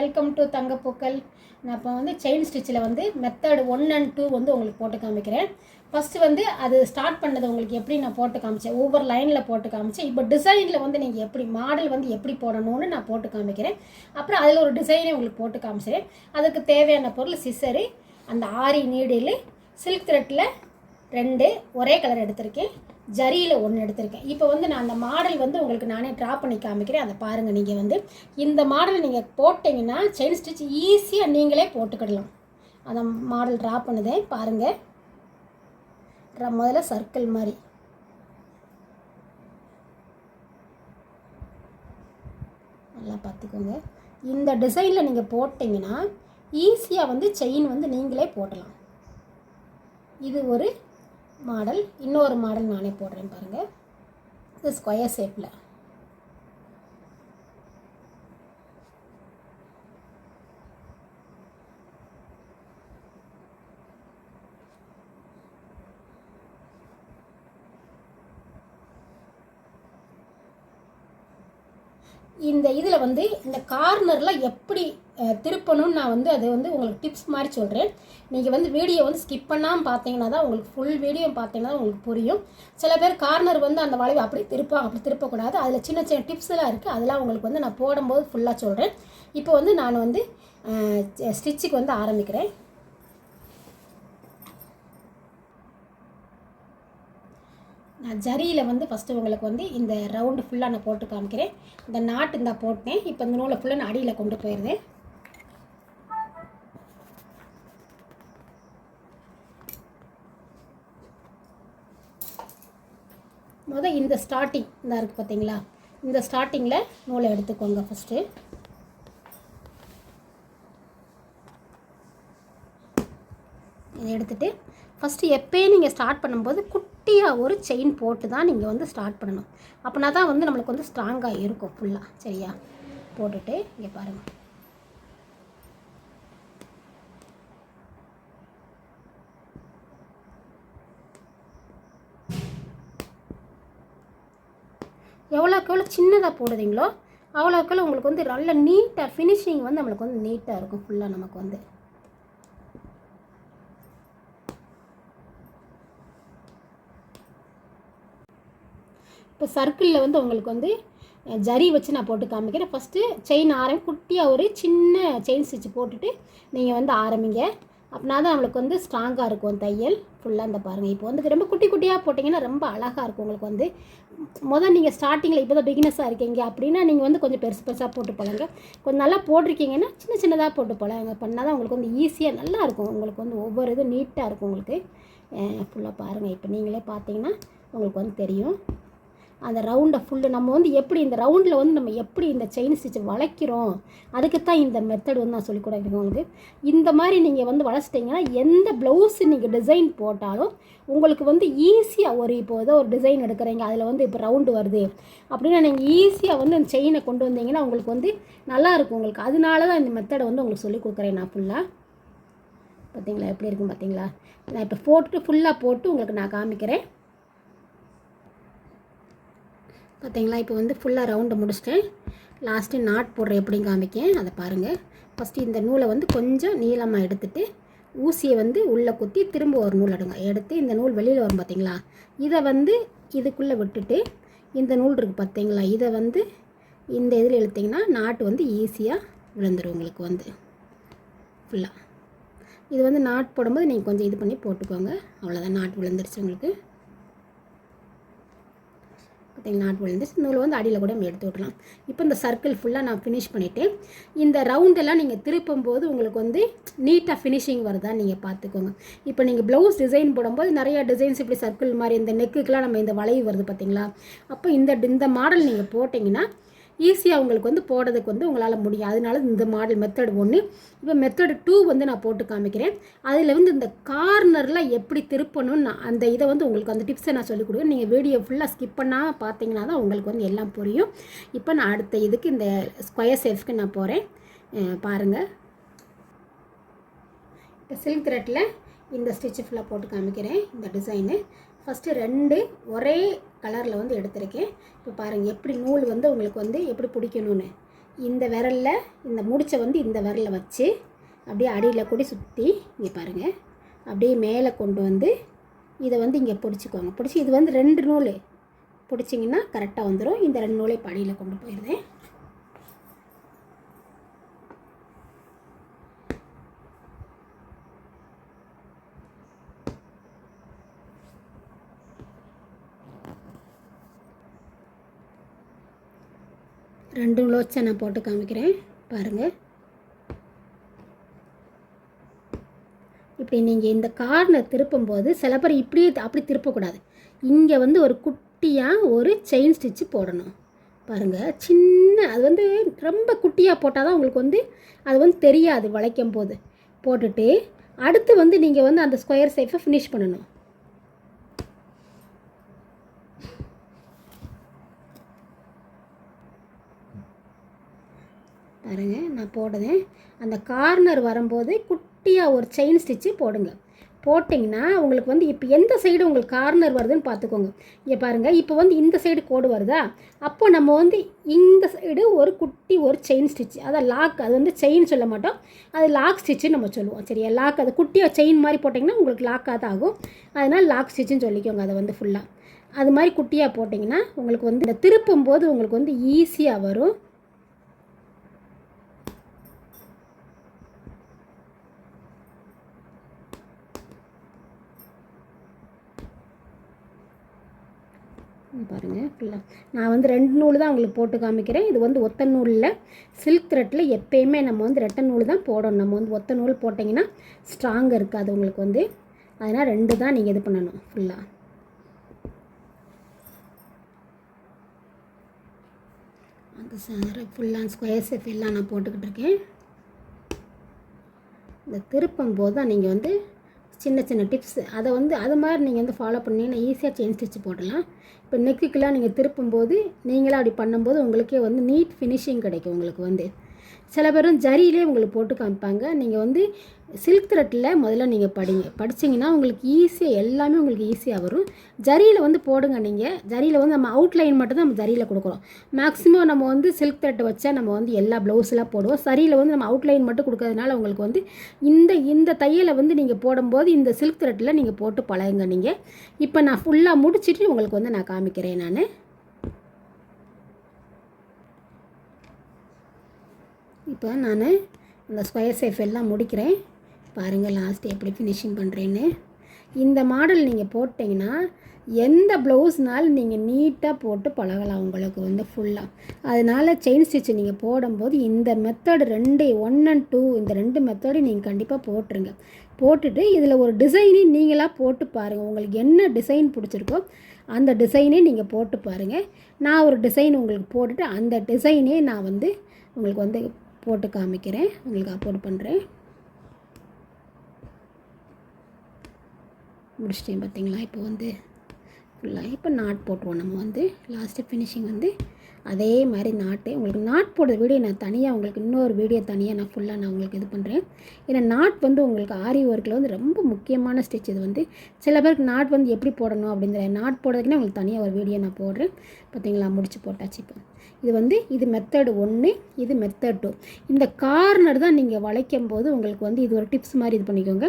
Welcome to தங்கப்பூக்கள். நான் இப்போ வந்து செயின் ஸ்டிச்சில் வந்து மெத்தட் 1 and 2 வந்து உங்களுக்கு போட்டு காமிக்கிறேன். ஃபஸ்ட்டு வந்து அது ஸ்டார்ட் பண்ணது உங்களுக்கு எப்படி நான் போட்டு காமிச்சேன், ஒவ்வொரு லைனில் போட்டு காமிச்சேன். இப்போ டிசைனில் வந்து நீங்கள் எப்படி மாடல் வந்து எப்படி போடணும்னு நான் போட்டு காமிக்கிறேன். அப்புறம் அதில் ஒரு டிசைனே உங்களுக்கு போட்டு காமிச்சிடுறேன். அதுக்கு தேவையான பொருள் சிசரு, அந்த ஆரி நீடில், சில்க் த்ரெட்டில் 2 ஒரே கலர் எடுத்திருக்கேன், ஜரியில் 1 எடுத்திருக்கேன். இப்போ வந்து நான் அந்த மாடல் வந்து உங்களுக்கு நானே ட்ரா பண்ணி காமிக்கிறேன். அதை பாருங்கள். நீங்கள் வந்து இந்த மாடல் நீங்கள் போட்டிங்கன்னா செயின் ஸ்டிச் ஈஸியாக நீங்களே போட்டுக்கிடலாம். அந்த மாடல் ட்ரா பண்ணுதேன் பாருங்கள். முதல்ல சர்க்கிள் மாதிரி நல்லா பார்த்துக்கோங்க. இந்த டிசைனில் நீங்கள் போட்டிங்கன்னா ஈஸியாக வந்து செயின் வந்து நீங்களே போடலாம். இது ஒரு மாடல். இன்னொரு மாடல் நானே போடுறேன் பாருங்கள். இது ஸ்கொயர் ஷேப்பில். இந்த இதில் வந்து இந்த கார்னரில் எப்படி திருப்பணும்னு நான் வந்து அதை வந்து உங்களுக்கு டிப்ஸ் மாதிரி சொல்கிறேன். நீங்கள் வந்து வீடியோ வந்து ஸ்கிப் பண்ணாமல் பார்த்தீங்கன்னா தான் உங்களுக்கு ஃபுல் வீடியோ பார்த்தீங்கன்னா தான் உங்களுக்கு புரியும். சில பேர் கார்னர் வந்து அந்த வளைவு அப்படி திருப்பக்கூடாது. அதில் சின்ன சின்ன டிப்ஸ்லாம் இருக்குது. அதெல்லாம் உங்களுக்கு வந்து நான் போடும்போது ஃபுல்லாக சொல்கிறேன். இப்போ வந்து நான் வந்து ஸ்டிச்சுக்கு வந்து ஆரம்பிக்கிறேன். நான் ஜரியில் வந்து ஃபஸ்ட்டு உங்களுக்கு வந்து இந்த ரவுண்டு ஃபுல்லாக நான் போட்டு காமிக்கிறேன். இந்த நாட்டு இந்த போட்டேன். இப்போ இந்த நூலை ஃபுல்லாக நான் அடியில் கொண்டு போயிடுறேன். இந்த ஸ்டார்டிங் இந்த இருக்குது பார்த்தீங்களா, இந்த ஸ்டார்டிங்கில் நூலை எடுத்துக்கோங்க. ஃபஸ்ட்டு இதை எடுத்துகிட்டு ஃபஸ்ட்டு எப்போயே நீங்கள் ஸ்டார்ட் பண்ணும்போது குட்டியாக ஒரு செயின் போட்டு தான் நீங்கள் வந்து ஸ்டார்ட் பண்ணணும். அப்படின்னா தான் வந்து நம்மளுக்கு வந்து ஸ்ட்ராங்காக இருக்கும் ஃபுல்லாக. சரியா? போட்டுட்டு இங்கே பாருங்கள். எவ்வளோக்கு எவ்வளோ சின்னதாக போடுறீங்களோ அவ்வளோக்கு உங்களுக்கு வந்து நல்ல நீட்டாக ஃபினிஷிங் வந்து நம்மளுக்கு வந்து நீட்டாக இருக்கும் ஃபுல்லாக. நமக்கு வந்து இப்போ சர்க்கிளில் வந்து உங்களுக்கு வந்து ஜரி வச்சு நான் போட்டு காமிக்கிறேன். ஃபஸ்ட்டு செயின் குட்டியாக ஒரு சின்ன செயின் ஸ்டிச் போட்டுட்டு நீங்கள் வந்து ஆரம்பிங்க. அப்படின்னா தான் நம்மளுக்கு வந்து ஸ்ட்ராங்காக இருக்கும் தையல் ஃபுல்லாக. இந்த பாருங்கள். இப்போ வந்து ரொம்ப குட்டி குட்டியாக போட்டிங்கன்னா ரொம்ப அழகாக இருக்கும் உங்களுக்கு வந்து. நீங்கள் ஸ்டார்டிங்கில் இப்போ தான் பிகினஸாக இருக்கீங்க அப்படின்னா நீங்கள் வந்து கொஞ்சம் பெருசு பெருசாக போட்டு போகலாங்க. கொஞ்சம் நல்லா போட்டிருக்கீங்கன்னா சின்ன சின்னதாக போட்டு போகலாங்க. பண்ணால் தான் உங்களுக்கு வந்து ஈஸியாக நல்லாயிருக்கும். உங்களுக்கு வந்து ஒவ்வொரு இது நீட்டாக இருக்கும் உங்களுக்கு ஃபுல்லாக. பாருங்கள். இப்போ நீங்களே பார்த்தீங்கன்னா உங்களுக்கு வந்து தெரியும் அந்த ரவுண்டை ஃபுல்லு நம்ம வந்து எப்படி இந்த ரவுண்டில் வந்து நம்ம எப்படி இந்த செயின் ஸ்டிச்சை வளைக்கிறோம். அதுக்கு தான் இந்த மெத்தட் வந்து நான் சொல்லிக் கொடுக்குறேன் உங்களுக்கு. இந்த மாதிரி நீங்கள் வந்து வளைச்சிட்டிங்கன்னா எந்த ப்ளவுஸு நீங்கள் டிசைன் போட்டாலும் உங்களுக்கு வந்து ஈஸியாக இப்போ ஏதோ ஒரு டிசைன் எடுக்கிறீங்க, அதில் வந்து இப்போ ரவுண்டு வருது அப்படின்னா நீங்கள் ஈஸியாக வந்து அந்த செயினை கொண்டு வந்தீங்கன்னா உங்களுக்கு வந்து நல்லாயிருக்கும் உங்களுக்கு. அதனால தான் இந்த மெத்தடை வந்து உங்களுக்கு சொல்லிக் கொடுக்குறேன் நான் ஃபுல்லாக. பார்த்தீங்களா எப்படி இருக்குன்னு பார்த்தீங்களா? நான் இப்போ போட்டுட்டு ஃபுல்லாக போட்டு உங்களுக்கு நான் காமிக்கிறேன். பார்த்தீங்களா? இப்போ வந்து ஃபுல்லாக ரவுண்டை முடிச்சிட்டேன். லாஸ்ட்டு நாட் போடுற எப்படின்னு காமிக்கேன். அதை பாருங்கள். ஃபஸ்ட்டு இந்த நூலை வந்து கொஞ்சம் நீளமாக எடுத்துகிட்டு ஊசியை வந்து உள்ளே குத்தி திரும்ப ஒரு நூல் எடுத்து இந்த நூல் வெளியில் வரும் பார்த்தீங்களா, இதை வந்து இதுக்குள்ளே விட்டுட்டு இந்த நூல் இருக்குது பார்த்தீங்களா, இதை வந்து இந்த இதில் இழுத்திங்கன்னா நாட்டு வந்து ஈஸியாக விழுந்துடும் உங்களுக்கு வந்து ஃபுல்லாக. இது வந்து நாட் போடும்போது நீங்கள் கொஞ்சம் இது பண்ணி போட்டுக்கோங்க. அவ்வளோதான், நாட் விழுந்துருச்சு உங்களுக்கு. பார்த்தீங்கன்னா நாட் விழுந்துச்சு. நூல் வந்து அடியில் கூட நம்ம எடுத்து விடலாம். இப்போ இந்த சர்க்கிள் ஃபுல்லாக நான் ஃபினிஷ் பண்ணிவிட்டேன். இந்த ரவுண்டெல்லாம் நீங்கள் திருப்பும்போது உங்களுக்கு வந்து நீட்டாக ஃபினிஷிங் வருதான்னு நீங்கள் பார்த்துக்கோங்க. இப்போ நீங்கள் ப்ளவுஸ் டிசைன் போடும்போது நிறையா டிசைன்ஸ் இப்படி சர்க்கிள் மாதிரி இந்த நெக்குக்கெலாம் நம்ம இந்த வளைவு வருது பார்த்தீங்களா, அப்போ இந்த மாடல் நீங்கள் போட்டிங்கன்னா ஈஸியாக உங்களுக்கு வந்து போடுறதுக்கு வந்து உங்களால் முடியும். அதனால இந்த மாடல் மெத்தட் 1. இப்போ மெத்தட் 2 வந்து நான் போட்டு காமிக்கிறேன். அதில் வந்து இந்த கார்னரில் எப்படி திருப்பணும்னு அந்த இதை வந்து உங்களுக்கு அந்த டிப்ஸை நான் சொல்லிக் கொடுக்குறேன். நீங்கள் வீடியோ ஃபுல்லாக ஸ்கிப் பண்ணால் பார்த்தீங்கன்னா தான் உங்களுக்கு வந்து எல்லாம் புரியும். இப்போ நான் அடுத்த இதுக்கு இந்த ஸ்கொயர் ஷேப்ஸ்க்கு நான் போகிறேன் பாருங்கள். இப்போ சில்க் த்ரெட்டில் இந்த ஸ்டிச்சு ஃபுல்லாக போட்டு காமிக்கிறேன். இந்த டிசைனு ஃபஸ்ட்டு 2 ஒரே கலரில் வந்து எடுத்திருக்கேன். இப்போ பாருங்கள் எப்படி நூல் வந்து உங்களுக்கு வந்து எப்படி பிடிக்கணும்னு. இந்த விரலில் இந்த முடிச்சை வந்து இந்த விரலில் வச்சு அப்படியே அடியில் கூட சுற்றி இங்கே பாருங்கள் அப்படியே மேலே கொண்டு வந்து இதை வந்து இங்கே பிடிச்சிக்கோங்க. பிடிச்சி இது வந்து 2 நூல் பிடிச்சிங்கன்னா கரெக்டாக வந்துடும். இந்த 2 நூலை இப்போ அடியில் கொண்டு போயிடுறேன். ரெண்டு நூலோச்சை நான் போட்டு காமிக்கிறேன் பாருங்கள். இப்படி நீங்கள் இந்த கார்னர் திருப்பும்போது சில பேர் இப்படியே அப்படி திருப்பக்கூடாது. இங்கே வந்து ஒரு குட்டியாக ஒரு செயின் ஸ்டிச்சு போடணும் பாருங்கள். சின்ன அது வந்து ரொம்ப குட்டியாக போட்டால் தான் உங்களுக்கு வந்து அது வந்து தெரியாது வளைக்கும் போது. போட்டுட்டு அடுத்து வந்து நீங்கள் வந்து அந்த ஸ்கொயர் ஷேப்பை ஃபினிஷ் பண்ணணும். பாருங்கள் நான் போடுறேன். அந்த கார்னர் வரும்போது குட்டியாக ஒரு செயின் ஸ்டிச்சு போடுங்க. போட்டிங்கன்னா உங்களுக்கு வந்து இப்போ எந்த சைடு உங்களுக்கு கார்னர் வருதுன்னு பார்த்துக்கோங்க. இங்கே பாருங்கள், இப்போ வந்து இந்த சைடு கோடு வருதா, அப்போ நம்ம வந்து இந்த சைடு ஒரு குட்டி ஒரு செயின் ஸ்டிச், அதை லாக், அது வந்து செயின் சொல்ல மாட்டோம், அது லாக் ஸ்டிச்சுன்னு நம்ம சொல்லுவோம். சரியா, லாக், அது குட்டியாக செயின் மாதிரி போட்டிங்கன்னா உங்களுக்கு லாக்காக தான் ஆகும். அதனால் லாக் ஸ்டிச்சுன்னு சொல்லிக்கோங்க. அதை வந்து ஃபுல்லாக அது மாதிரி குட்டியாக போட்டிங்கன்னா உங்களுக்கு வந்து இந்த திருப்பும் போது உங்களுக்கு வந்து ஈஸியாக வரும். பாருங்கள் ஃபுல்லாக நான் வந்து 2 நூல் தான் உங்களுக்கு போட்டு காமிக்கிறேன். இது வந்து ஒத்த நூலில் சில்க் த்ரெட்டில் எப்போயுமே நம்ம வந்து ரெட்டை நூல் தான் போடணும். நம்ம வந்து ஒத்த நூல் போட்டிங்கன்னா ஸ்ட்ராங்காக இருக்காது உங்களுக்கு வந்து. அதனால் 2 தான் நீங்கள் இது பண்ணணும் ஃபுல்லாக. அந்த சாரை ஃபுல்லாக ஸ்கொயர் ஷேப் எல்லாம் நான் போட்டுக்கிட்டு இருக்கேன். இந்த திருப்பும் போது தான் நீங்கள் வந்து சின்ன சின்ன டிப்ஸ் அதை வந்து அது மாதிரி நீங்கள் வந்து ஃபாலோ பண்ணிங்கன்னா ஈஸியாக செயின் ஸ்டிச் போடலாம். இப்போ நெக்குக்கெலாம் நீங்கள் திருப்பும்போது நீங்களாக அப்படி பண்ணும்போது உங்களுக்கே வந்து நீட் ஃபினிஷிங் கிடைக்கும். உங்களுக்கு வந்து சில பேரும் ஜரியிலே உங்களுக்கு போட்டு காமிப்பாங்க. நீங்கள் வந்து சில்க் த்ரெட்டில் முதல்ல நீங்கள் படிச்சிங்கன்னா உங்களுக்கு ஈஸியாக எல்லாமே உங்களுக்கு ஈஸியாக வரும். ஜரியில் வந்து போடுங்க. நீங்கள் ஜரியில் வந்து நம்ம அவுட்லைன் மட்டும் தான் நம்ம ஜரியில் கொடுக்குறோம். மேக்ஸிமம் நம்ம வந்து சில்க் த்ரெட்டை வச்சா நம்ம வந்து எல்லா ப்ளவுஸ்லாம் போடுவோம். சரியில் வந்து நம்ம அவுட்லைன் மட்டும் கொடுக்கறதுனால உங்களுக்கு வந்து இந்த தையலை வந்து நீங்கள் போடும்போது இந்த சில்க் த்ரெட்டில் நீங்கள் போட்டு பழகுங்க. நீங்கள் இப்போ நான் ஃபுல்லாக முடிச்சுட்டு உங்களுக்கு வந்து நான் காமிக்கிறேன். நான் இப்போ அந்த ஸ்கொயர் ஷேப் எல்லாம் முடிக்கிறேன். பாருங்கள் லாஸ்ட் எப்படி ஃபினிஷிங் பண்ணுறேன்னு. இந்த மாடல் நீங்கள் போட்டிங்கன்னா எந்த ப்ளவுஸ்னாலும் நீங்கள் நீட்டாக போட்டு பழகலாம் உங்களுக்கு வந்து ஃபுல்லாக. அதனால் செயின் ஸ்டிச் நீங்கள் போடும்போது இந்த மெத்தடு 2 1 and 2 இந்த 2 மெத்தடு நீங்கள் கண்டிப்பாக போட்டுருங்க. போட்டுட்டு இதில் ஒரு டிசைனே நீங்களாக போட்டு பாருங்கள். உங்களுக்கு என்ன டிசைன் பிடிச்சிருக்கோ அந்த டிசைனே நீங்கள் போட்டு பாருங்கள். நான் ஒரு டிசைன் உங்களுக்கு போட்டுட்டு அந்த டிசைனே நான் வந்து உங்களுக்கு வந்து போட்டு காமிக்கிறேன். உங்களுக்கு அப்லோட் பண்ணுறேன். முடிச்சிட்டேன் பார்த்தீங்களா. இப்போ வந்து ஃபுல்லாக இப்போ நாட் போட்டுருவோம். நம்ம வந்து லாஸ்ட்டு ஃபினிஷிங் வந்து அதே மாதிரி நாட்டு உங்களுக்கு நாட் போடுற வீடியோ நான் தனியாக உங்களுக்கு இன்னொரு வீடியோ தனியாக நான் ஃபுல்லாக நான் உங்களுக்கு இது பண்ணுறேன். ஏன்னா நாட் வந்து உங்களுக்கு ஆரி ஒர்க்கில் வந்து ரொம்ப முக்கியமான ஸ்டிச். இது வந்து சில பேருக்கு நாட் வந்து எப்படி போடணும் அப்படிங்கிற நாட் போடுறதுக்குன்னா உங்களுக்கு தனியாக ஒரு வீடியோ நான் போடுறேன். பார்த்தீங்களா, முடிச்சு போட்டாச்சு. இப்போ இது வந்து இது மெத்தட் 1, இது மெத்தட் 2. இந்த கார்னர் தான் நீங்கள் வளைக்கும் போது உங்களுக்கு வந்து இது ஒரு டிப்ஸ் மாதிரி இது பண்ணிக்கோங்க.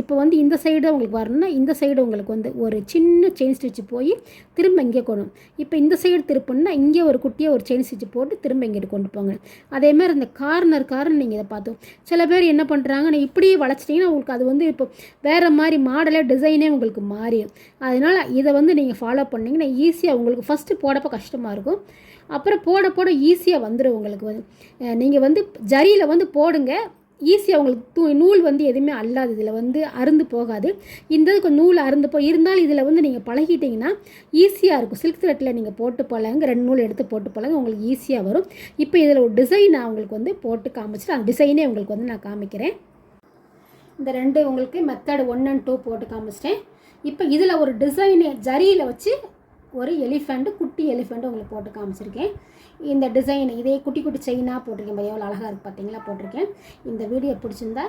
இப்போ வந்து இந்த சைடு உங்களுக்கு வரணும்னா இந்த சைடு உங்களுக்கு வந்து ஒரு சின்ன செயின் ஸ்டிச் போய் திரும்ப இங்கே கொண்டு, இப்போ இந்த சைடு திருப்பணுன்னா இங்கே ஒரு குட்டியாக ஒரு செயின் ஸ்டிச் போட்டு திரும்ப இங்கிட்டு கொண்டு போங்க. அதே மாதிரி இந்த கார்னர் நீங்கள் இதை பார்த்தோம். சில பேர் என்ன பண்ணுறாங்க, நான் இப்படியே வளைச்சிட்டிங்கன்னா உங்களுக்கு அது வந்து இப்போ வேறு மாதிரி மாடலே டிசைனே உங்களுக்கு மாறிடும். அதனால் இதை வந்து நீங்கள் ஃபாலோ பண்ணிங்கன்னா ஈஸியாக உங்களுக்கு ஃபஸ்ட்டு போடப்போ கஷ்டமாக இருக்கும், அப்புறம் போட ஈஸியாக வந்துடும் உங்களுக்கு வந்து. நீங்கள் வந்து ஜரியில் வந்து போடுங்க, ஈஸியாக உங்களுக்கு நூல் வந்து எதுவுமே அல்லாது, இதில் வந்து அருந்து போகாது. இந்த கொஞ்சம் நூல் அருந்து இருந்தாலும் இதில் வந்து நீங்கள் பழகிட்டிங்கன்னா ஈஸியாக இருக்கும். சில்க் த்ரெட்டில் நீங்கள் போட்டு பழங்க, 2 நூல் எடுத்து போட்டு பழங்க, உங்களுக்கு ஈஸியாக வரும். இப்போ இதில் ஒரு டிசைன் நான் உங்களுக்கு வந்து போட்டு காமிச்சிட்டு அந்த டிசைனே உங்களுக்கு வந்து நான் காமிக்கிறேன். இந்த 2 உங்களுக்கு மெத்தட் 1 and 2 போட்டு காமிச்சிட்டேன். இப்போ இதில் ஒரு டிசைனே ஜரியில் வச்சு ஒரு எலிஃபெண்ட்டு, குட்டி எலிஃபெண்ட்டு உங்களுக்கு போட்டு காமிச்சிருக்கேன். இந்த டிசைன் இதே குட்டி குட்டி செயினாக போட்டிருக்கேன். எவ்வளோ அழகாக இருக்குது பார்த்தீங்களா, போட்டிருக்கேன். இந்த வீடியோ பிடிச்சிருந்தா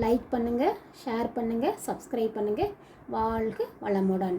லைக் பண்ணுங்கள், ஷேர் பண்ணுங்கள், சப்ஸ்கிரைப் பண்ணுங்கள். வாழ்க வளமுடன்.